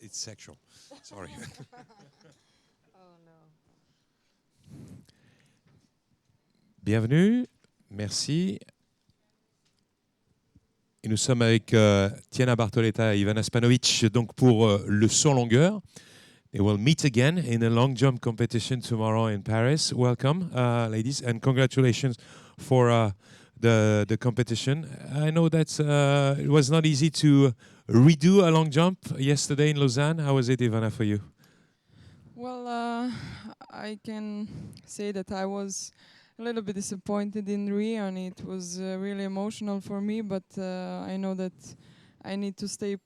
it's sexual. Sorry. Oh no. Bienvenue, merci. Et nous sommes avec Tiana Bartoletta et Ivana Spanovic donc pour le saut en longueur. They will meet again in a long jump competition tomorrow in Paris. Welcome, ladies, and congratulations for the competition. I know that it was not easy to redo a long jump yesterday in Lausanne. How was it, Ivana, for you? Well, I can say that I was a little bit disappointed in Rio, and it was really emotional for me. But I know that I need to stay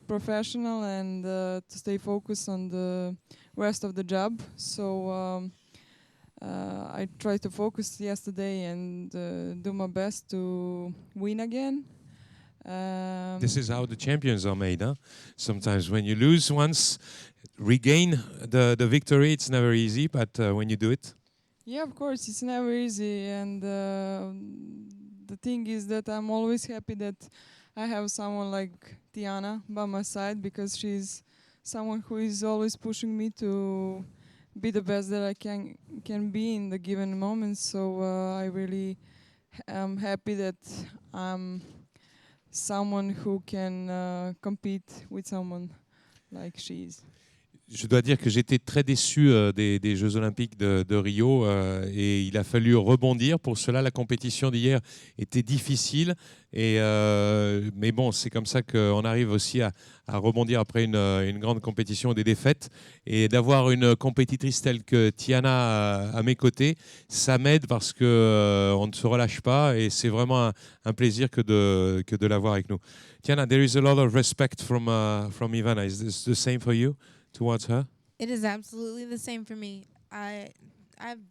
professional and to stay focused on the rest of the job. So I tried to focus yesterday and do my best to win again. This is how the champions are made, huh? Sometimes when you lose once, regain the victory, it's never easy, but when you do it. Yeah, of course, it's never easy, and the thing is that I'm always happy that I have someone like Tiana by my side, because she's someone who is always pushing me to be the best that I can be in the given moment. So I really am happy that I'm someone who can compete with someone like she is. Je dois dire que j'étais très déçu des Jeux Olympiques de Rio et il a fallu rebondir. Pour cela, la compétition d'hier était difficile. Mais bon, c'est comme ça qu'on arrive aussi à rebondir après une grande compétition et des défaites. Et d'avoir une compétitrice telle que Tiana à mes côtés, ça m'aide parce qu'on ne se relâche pas et c'est vraiment un plaisir que de l'avoir avec nous. Tiana, there is a lot of respect from Ivana. Is this the same for you? Towards her? It is absolutely the same for me. I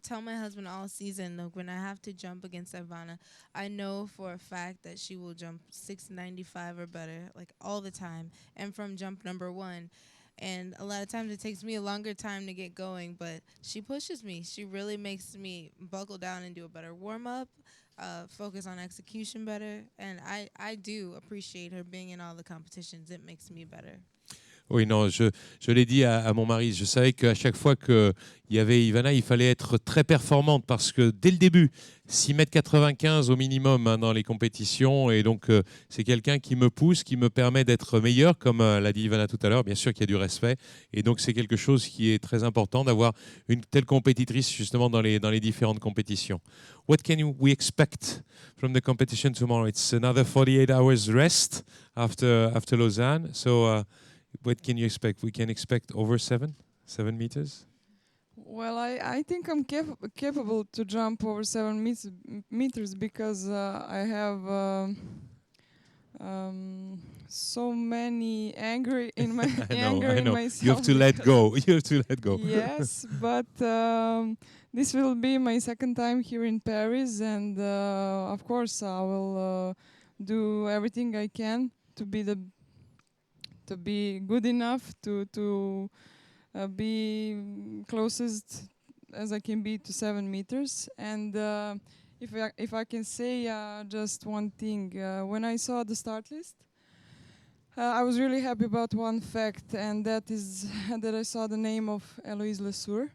tell my husband all season, look, when I have to jump against Ivana, I know for a fact that she will jump 695 or better, like all the time, and from jump number 1. And a lot of times it takes me a longer time to get going, but she pushes me. She really makes me buckle down and do a better warm-up, focus on execution better, and I do appreciate her being in all the competitions. It makes me better. Oui, non, je l'ai dit à mon mari. Je savais qu'à chaque fois qu'il y avait Ivana, il fallait être très performante parce que dès le début, 6,95 m au minimum hein, dans les compétitions. Et donc, c'est quelqu'un qui me pousse, qui me permet d'être meilleur, comme l'a dit Ivana tout à l'heure. Bien sûr qu'il y a du respect. Et donc, c'est quelque chose qui est très important d'avoir une telle compétitrice justement dans les différentes compétitions. What can we expect from the competition tomorrow? It's another 48 hours rest after Lausanne. So, what can you expect? We can expect over 7 meters? Well, I think I'm capable to jump over 7 meters because I have so many anger in my anger I in know. myself. You have to let go. You have to let go. Yes, but this will be my second time here in Paris, and of course I will do everything I can to be good enough to be closest as I can be to 7 meters. And if I can say just one thing, when I saw the start list, I was really happy about one fact, and that is that I saw the name of Eloise Lesueur.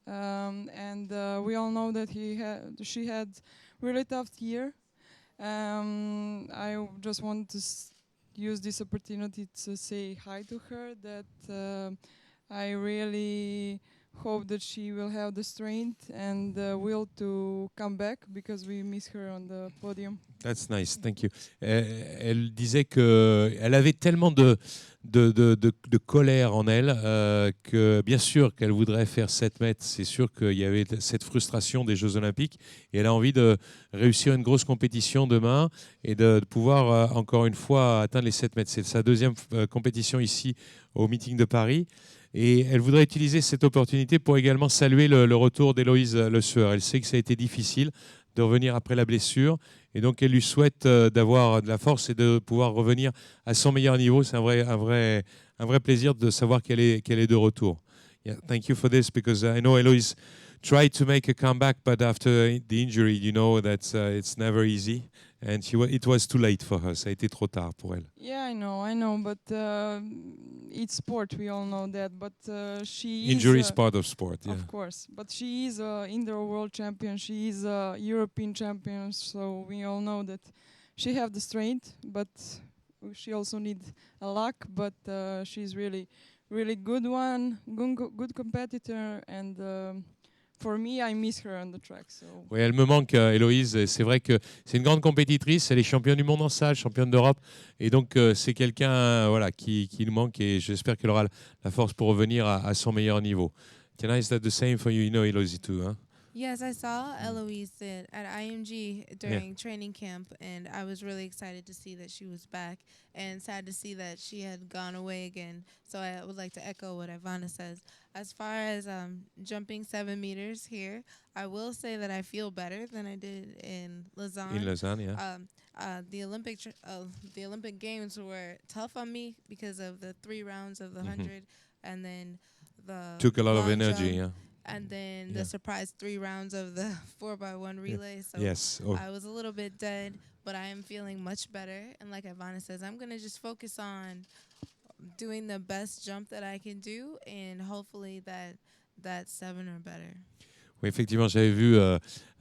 And we all know that she had really tough year. I just want to use this opportunity to say hi to her, that I really hope that she will have the strength and the will to come back, because we miss her on the podium. That's nice, thank you. Elle disait qu'elle avait tellement de colère en elle que bien sûr qu'elle voudrait faire 7 mètres. C'est sûr qu'il y avait cette frustration des Jeux Olympiques et elle a envie de réussir une grosse compétition demain et de pouvoir encore une fois atteindre les 7 mètres. C'est sa deuxième compétition ici au meeting de Paris. Et elle voudrait utiliser cette opportunité pour également saluer le retour d'Eloise Lesueur. Elle sait que ça a été difficile de revenir après la blessure. Et donc, elle lui souhaite d'avoir de la force et de pouvoir revenir à son meilleur niveau. C'est un vrai plaisir de savoir qu'elle est de retour. Yeah, thank you for this, because I know Eloise tried to make a comeback, but after the injury, you know that it's never easy. and it was too late for her. Ça a été trop tard pour elle. Yeah, I know, but it's sport. We all know that. But she Injury is, is part of sport. Yeah. of course. But she is indoor world champion. She is a European champion. So we all know that she have the strength, but she also need a luck. But she's really, really good one, good competitor, and for me, I miss her on the track. So. Oui, elle me manque, Héloïse. Et c'est vrai que c'est une grande compétitrice. Elle est championne du monde en salle, championne d'Europe. Et donc, c'est quelqu'un voilà, qui nous manque. Et j'espère qu'elle aura la force pour revenir à son meilleur niveau. Tiana, is that the same for you? You know Héloïse too, hein? Yes, I saw Eloise at IMG during training camp, and I was really excited to see that she was back, and sad to see that she had gone away again. So I would like to echo what Ivana says. As far as jumping 7 meters here, I will say that I feel better than I did in Lausanne. In Lausanne, yeah. The Olympic Games were tough on me because of the 3 rounds of the 100, and then the Took a lot of long energy, jump, yeah. and then Yeah. the surprise 3 rounds of the 4x1 relay. So Yes. Oh. I was a little bit dead, but I am feeling much better. And like Ivana says, I'm going to just focus on doing the best jump that I can do, and hopefully that's 7 or better. Oui, effectivement, j'avais vu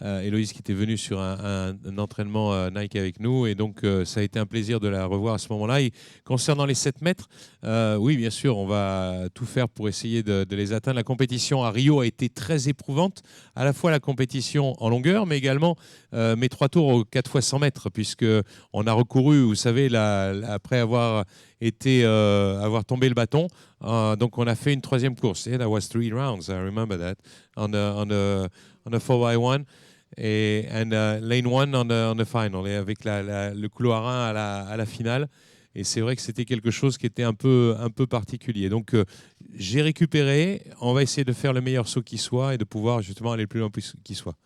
Héloïse qui était venue sur un entraînement Nike avec nous, et donc ça a été un plaisir de la revoir à ce moment-là. Et concernant les 7 mètres, oui, bien sûr, on va tout faire pour essayer de les atteindre. La compétition à Rio a été très éprouvante, à la fois la compétition en longueur, mais également mes 3 tours aux 4 fois 100 mètres, puisqu'on a recouru, vous savez, après avoir tombé le bâton. Donc on a fait une 3e course. Yeah, that was 3 rounds, I remember that, on a 4x1 and lane 1 on the final, et avec le couloir 1 à la finale. Et c'est vrai que c'était quelque chose qui était un peu particulier. Donc j'ai récupéré, on va essayer de faire le meilleur saut qui soit et de pouvoir justement aller le plus loin qui soit.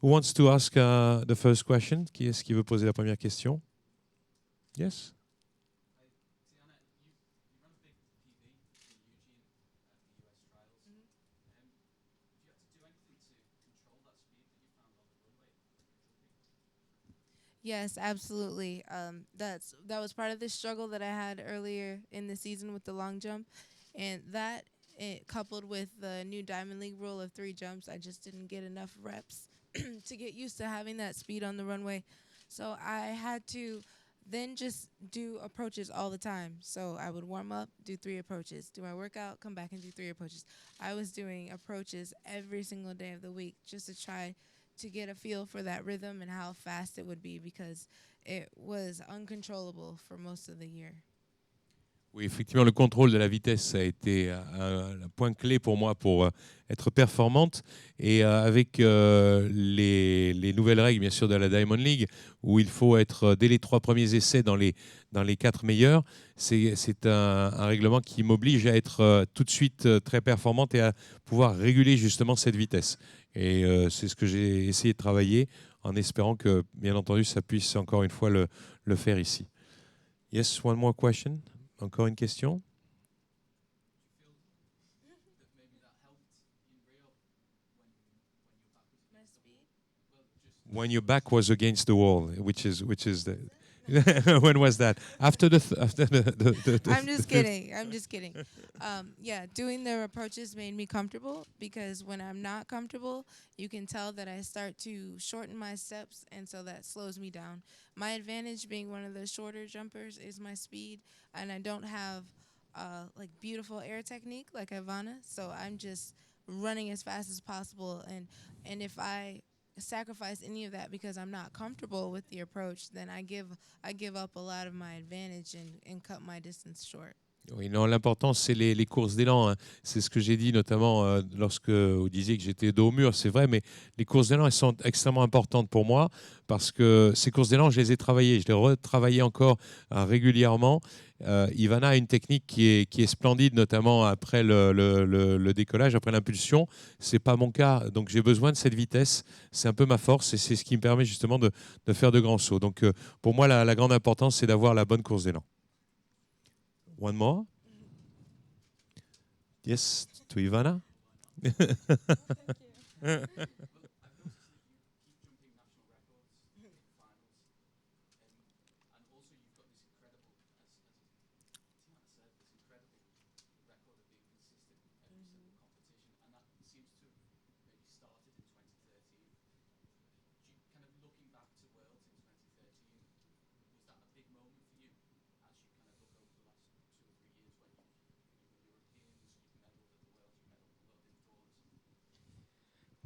Who wants to ask the first question? Qui est-ce qui veut poser la première question? Yes? Yes, absolutely. That was part of the struggle that I had earlier in the season with the long jump, and that coupled with the new Diamond League rule of 3 jumps, I just didn't get enough reps to get used to having that speed on the runway. So I had to then just do approaches all the time. So I would warm up, do 3 approaches, do my workout, come back and do 3 approaches. I was doing approaches every single day of the week just to try to get a feel for that rhythm and how fast it would be, because it was uncontrollable for most of the year. Oui, effectivement, le contrôle de la vitesse a été un point clé pour moi pour être performante. Et avec les nouvelles règles, bien sûr, de la Diamond League, où il faut être dès les 3 premiers essais dans les 4 meilleurs, c'est un règlement qui m'oblige à être tout de suite très performante et à pouvoir réguler justement cette vitesse. Et c'est ce que j'ai essayé de travailler, en espérant que, bien entendu, ça puisse encore une fois le faire ici. Yes, one more question. Encore une question? When your back was against the wall, which is the when was that? After the I'm just kidding. I'm just kidding. Yeah, doing the approaches made me comfortable, because when I'm not comfortable, you can tell that I start to shorten my steps, and so that slows me down. My advantage, being one of the shorter jumpers, is my speed, and I don't have like beautiful air technique like Ivana, so I'm just running as fast as possible, and if I sacrifice any of that because I'm not comfortable with the approach, then I give up a lot of my advantage and cut my distance short. Oui, non, l'important, c'est les courses d'élan, hein. C'est ce que j'ai dit notamment lorsque vous disiez que j'étais dos au mur. C'est vrai, mais les courses d'élan, elles sont extrêmement importantes pour moi, parce que ces courses d'élan, je les ai travaillées. Je les retravaillais encore régulièrement. Ivana a une technique qui est splendide, notamment après le décollage, après l'impulsion. Ce n'est pas mon cas, donc j'ai besoin de cette vitesse. C'est un peu ma force, et c'est ce qui me permet justement de faire de grands sauts. Donc pour moi, la grande importance, c'est d'avoir la bonne course d'élan. One more? Yes, to Ivana.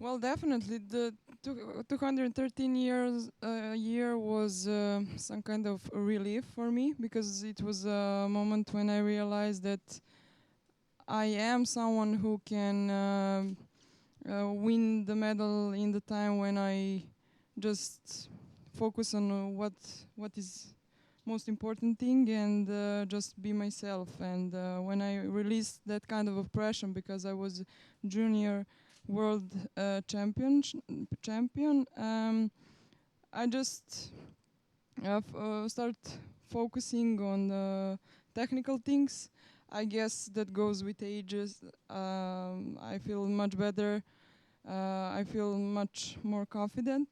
Well, definitely the 213 years year was some kind of a relief for me, because it was a moment when I realized that I am someone who can win the medal in the time when I just focus on what is most important thing, and just be myself. And when I released that kind of oppression, because I was junior world champion, I just start focusing on technical things. I guess that goes with ages. I feel much better. I feel much more confident,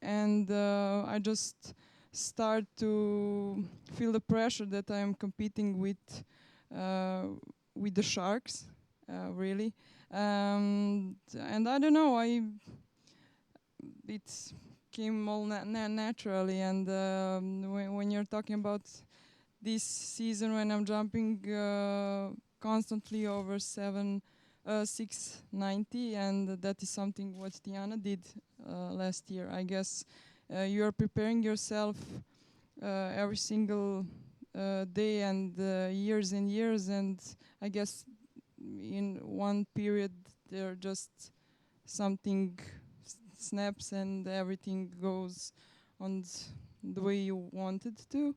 and I just start to feel the pressure that I am competing with the sharks, really. And I don't know, it came all naturally. And when you're talking about this season, when I'm jumping constantly over 690, and that is something what Tiana did last year. I guess you are preparing yourself every single day, and years and years, and I guess in one period there just something snaps and everything goes on the way you wanted to.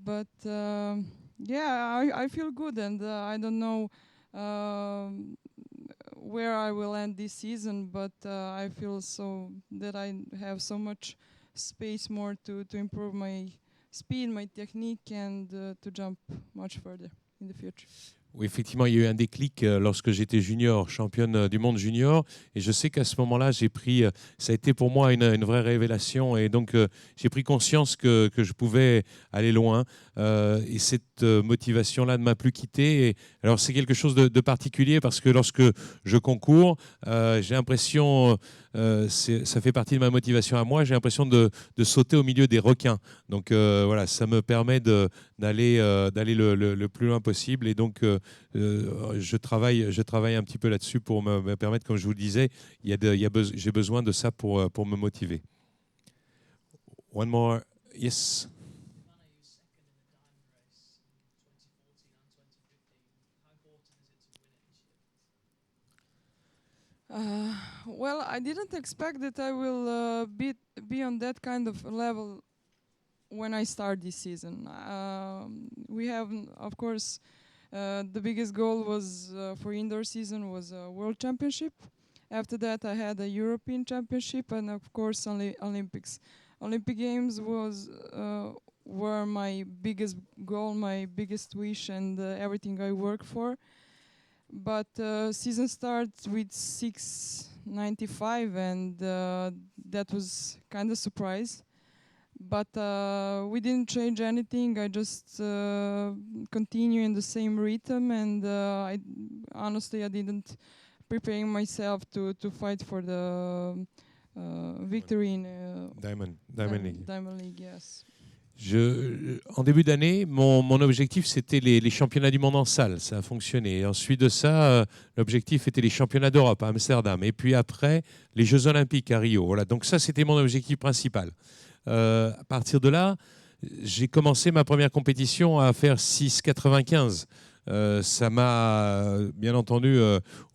But yeah, I feel good, and I don't know where I will end this season, but I feel so that I have so much space more to improve my speed, my technique, and to jump much further in the future. Oui, effectivement, il y a eu un déclic lorsque j'étais junior, championne du monde junior. Et je sais qu'à ce moment-là, ça a été pour moi une vraie révélation. Et donc, j'ai pris conscience que je pouvais aller loin. Et cette motivation-là ne m'a plus quitté. Et alors, c'est quelque chose de particulier, parce que lorsque je concours, j'ai l'impression, ça fait partie de ma motivation à moi, j'ai l'impression de sauter au milieu des requins. Donc, voilà, ça me permet d'aller le plus loin possible. Et donc, je travaille un petit peu là-dessus pour me permettre, comme je vous le disais, j'ai besoin de ça pour me motiver. One more. Yes. Well, I didn't expect that I will be on that kind of level when I start this season. We have, of course, the biggest goal was for indoor season was a World Championship. After that, I had a European Championship, and of course, Olympics. Olympic Games were my biggest goal, my biggest wish, and everything I work for. But season starts with 695, and that was kind of surprise. But we didn't change anything. I just continue in the same rhythm, and honestly I didn't prepare myself to fight for the victory in Diamond League. Diamond League, yes. En début d'année, mon objectif, c'était les championnats du monde en salle. Ça a fonctionné. Et ensuite de ça, l'objectif était les championnats d'Europe à Amsterdam. Et puis après, les Jeux Olympiques à Rio. Voilà. Donc ça, c'était mon objectif principal. À partir de là, j'ai commencé ma première compétition à faire 6,95. Ça m'a bien entendu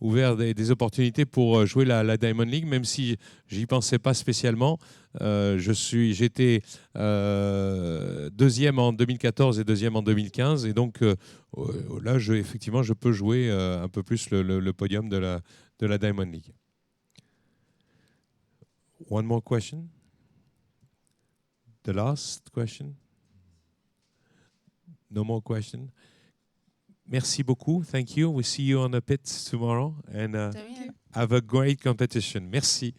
ouvert des opportunités pour jouer la Diamond League, même si j'y pensais pas spécialement. J'étais deuxième en 2014 et deuxième en 2015, et donc là, effectivement, je peux jouer un peu plus le podium de la Diamond League. One more question. The last question. No more question. Merci beaucoup. Thank you. We'll see you on the pits tomorrow, and have a great competition. Merci.